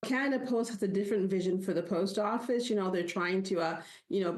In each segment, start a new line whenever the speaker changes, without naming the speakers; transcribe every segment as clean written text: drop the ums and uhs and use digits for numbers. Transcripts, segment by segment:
Canada Post has a different vision for the post office. They're trying to,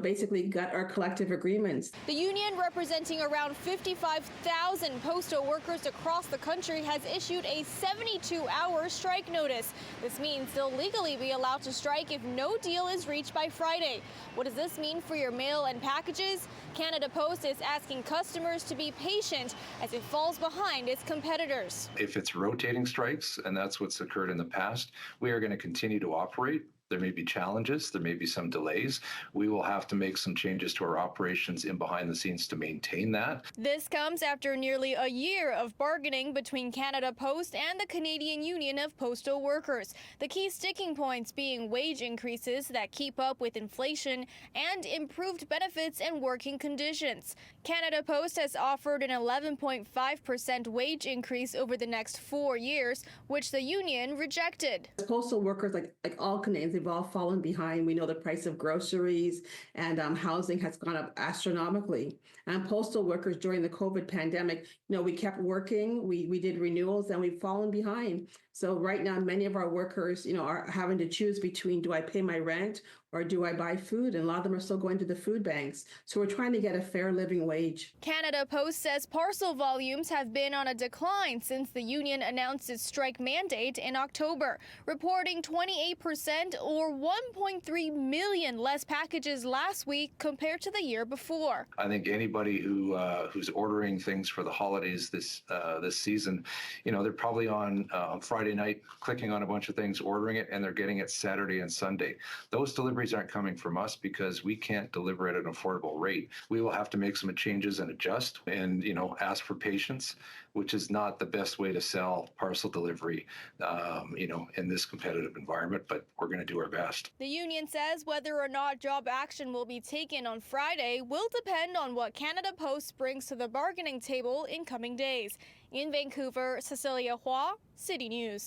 basically gut our collective agreements.
The union, representing around 55,000 postal workers across the country, has issued a 72-hour strike notice. This means they'll legally be allowed to strike if no deal is reached by Friday. What does this mean for your mail and packages? Canada Post is asking customers to be patient as it falls behind its competitors.
If it's rotating strikes, and that's what's occurred in the past, we are going to continue to operate. There may be challenges, there may be some delays. We will have to make some changes to our operations in behind the scenes to maintain that.
This comes after nearly a year of bargaining between Canada Post and the Canadian Union of Postal Workers. The key sticking points being wage increases that keep up with inflation and improved benefits and working conditions. Canada Post has offered an 11.5% wage increase over the next 4 years, which the union rejected.
Postal workers, like all Canadians, they've all fallen behind. We know the price of groceries and housing has gone up astronomically. And postal workers during the COVID pandemic, we kept working, we did renewals, and we've fallen behind. So right now, many of our workers, are having to choose between, do I pay my rent or do I buy food? And a lot of them are still going to the food banks. So we're trying to get a fair living wage.
Canada Post says parcel volumes have been on a decline since the union announced its strike mandate in October, reporting 28% or 1.3 million less packages last week compared to the year before.
I think anybody who's ordering things for the holidays this season, they're probably on Friday night clicking on a bunch of things, ordering it, and they're getting it Saturday and Sunday. Those deliveries aren't coming from us because we can't deliver at an affordable rate. We will have to make some changes and adjust and, ask for patience, which is not the best way to sell parcel delivery, in this competitive environment, but we're going to do our best.
The union says whether or not job action will be taken on Friday will depend on what Canada Post brings to the bargaining table in coming days. In Vancouver, Cecilia Hua, City News.